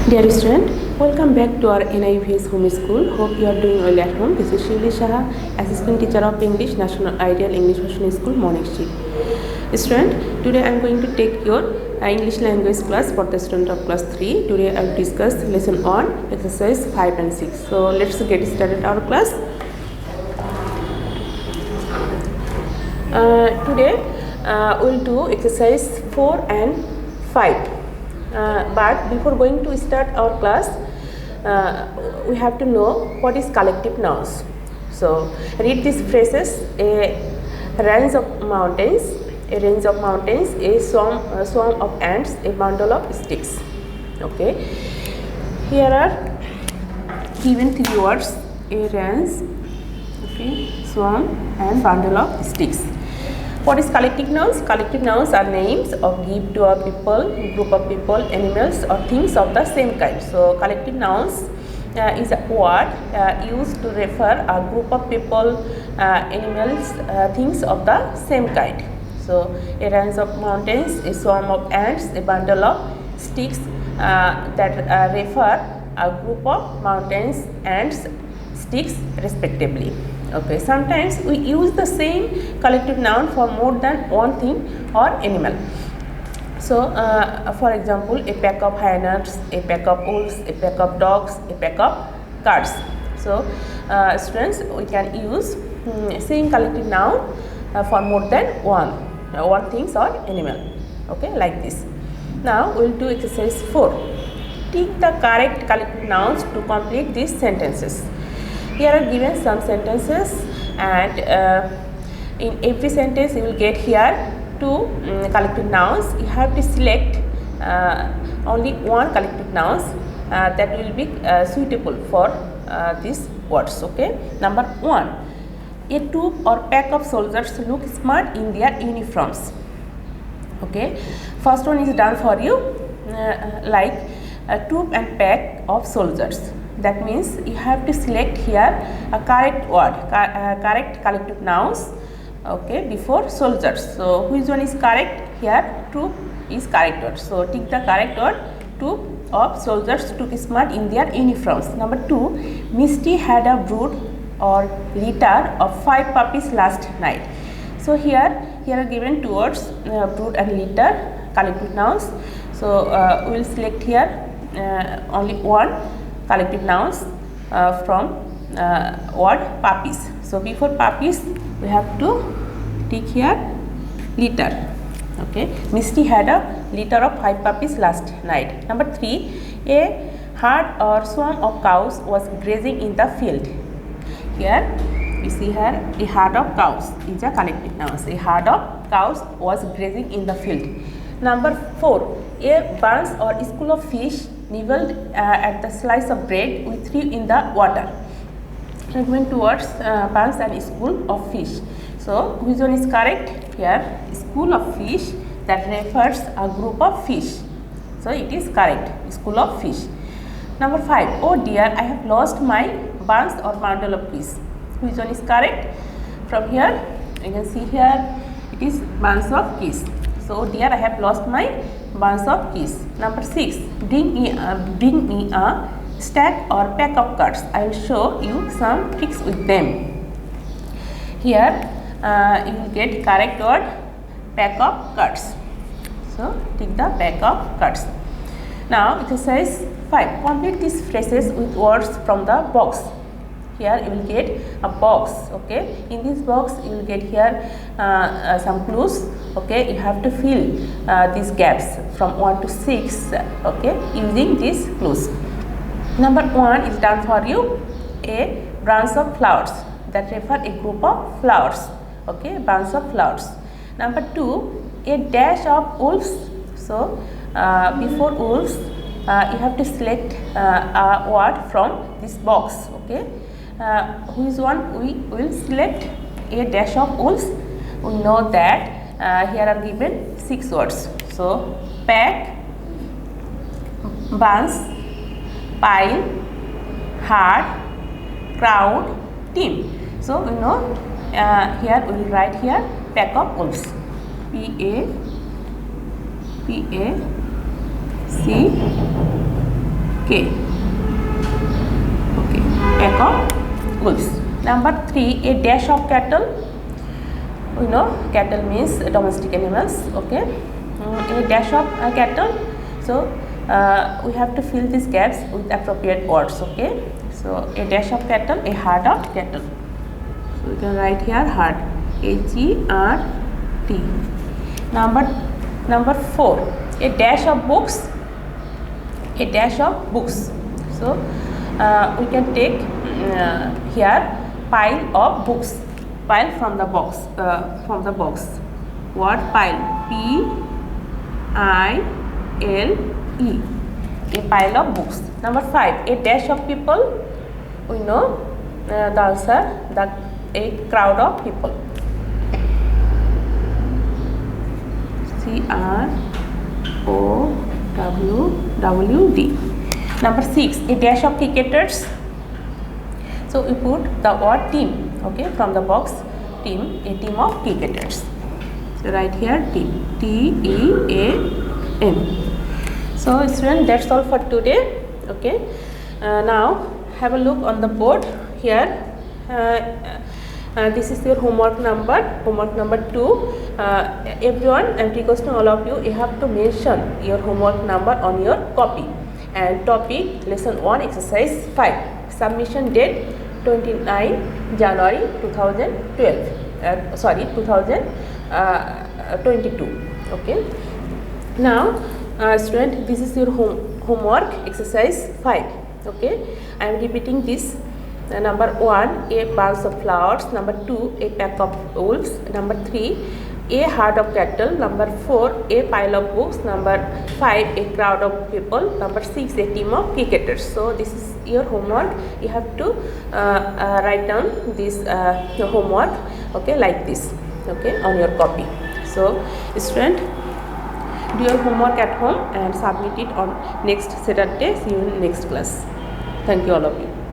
Dear student, welcome back to our NIVS home school. Hope you are doing well at home. This is Shiuly Saha, Assistant Teacher of English, National Ideal English Version School, Morning Shift. Student, today I am going to take your English language class for the student of class 3. Today I will discuss lesson 1, exercise 5 and 6. So let's get started our class. Today we will do exercise 4 and 5. But before going to start our class, we have to know what is collective nouns. So read these phrases: a range of mountains, a swarm of ants, a bundle of sticks. Okay, here are given three words: a range, okay, swarm and bundle of sticks. What is collective nouns? Collective nouns are names of given to a people, group of people, animals or things of the same kind. So collective nouns is a word used to refer a group of people, animals, things of the same kind. So a range of mountains, a swarm of ants, a bundle of sticks that refer a group of mountains, ants, sticks respectively. Okay, sometimes we use the same collective noun for more than one thing or animal. So for example, a pack of hyenas, a pack of wolves, a pack of dogs, a pack of cats. So students, we can use same collective noun for more than one things or animal. Okay, like this. Now we will do exercise 4. Tick the correct collective nouns to complete these sentences. Here are given some sentences, and in every sentence you will get here two collective nouns. You have to select only one collective nouns that will be suitable for these words. Okay. Number 1, a troop or pack of soldiers look smart in their uniforms. Okay. First one is done for you, like a troop and pack of soldiers. That means you have to select here a correct word, correct collective nouns, okay, before soldiers. So which one is correct? Here troop is correct word. So tick the correct word. Troop of soldiers took smart in their uniforms. Number 2, Misty had a brood or litter of 5 puppies last night. So here are given two words, brood and litter, collective nouns. So we will select here only one collective nouns from word puppies. So before puppies we have to tick here litter. Okay, Misty had a litter of 5 puppies last night. Number 3, a herd or swarm of cows was grazing in the field. Here we see here a herd of cows is a collective noun. A herd of cows was grazing in the field. Number 4, a bunch or school of fish nibbled at the slice of bread we threw in the water. Given towards bunch and school of fish. So which one is correct? Here school of fish, that refers a group of fish. So it is correct, school of fish. Number 5, oh dear, I have lost my bunch or bundle of peas. Which one is correct? From here you can see here it is bunch of keys. So oh dear, I have lost my bunch of keys. Number 6, bring me a stack or pack of cards. I will show you some tricks with them. Here you will get correct word, pack of cards. So tick the pack of cards. Now exercise 5. Complete these phrases with words from the box. Here you will get a box. Okay, in this box you will get here some clues. Okay, you have to fill these gaps from 1 to 6. Okay, using these clues. Number 1 is done for you, a branch of flowers, that refer a group of flowers. Okay, branch of flowers. Number 2, a dash of wolves. So before wolves you have to select a word from this box. Okay, which one we will select? A dash of wolves. We know that here are given 6 words. So pack, bunch, pile, herd, crowd, team. So we know here we will write here pack of wolves. P-A-C K. Okay, pack of wolves. Number 3, a dash of cattle. We know cattle means domestic animals. Okay, a dash of cattle. So we have to fill these gaps with appropriate words. Okay, so a dash of cattle, a herd of cattle. So we can write here herd, H-E-R-D. Number 4, a dash of books, a dash of books. So we can take here pile of books, pile from the box, word pile, P-I-L-E, a pile of books. Number 5, a dash of people. We know the answer, a crowd of people, C-R-O-W-W-D. Number 6, a dash of cricketers. So we put the word team, okay, from the box, team, a team of cricketers. So right here team, T-E-A-M. So students, that's all for today. Okay, now have a look on the board here. This is your homework number 2. Everyone, I'm requesting all of you, you have to mention your homework number on your copy. And topic, lesson 1, exercise 5. Submission date 29 January 2022. Okay. Now student, this is your homework exercise 5. Okay, I am repeating this. Number 1, a bunch of flowers. Number 2, a pack of wolves. Number 3, a herd of cattle. Number 4, a pile of books. Number 5, a crowd of people. Number 6, a team of cricketers. So this is your homework. You have to write down this homework, okay, like this, okay, on your copy. So student, do your homework at home and submit it on next Saturday. See you in next class. Thank you all of you.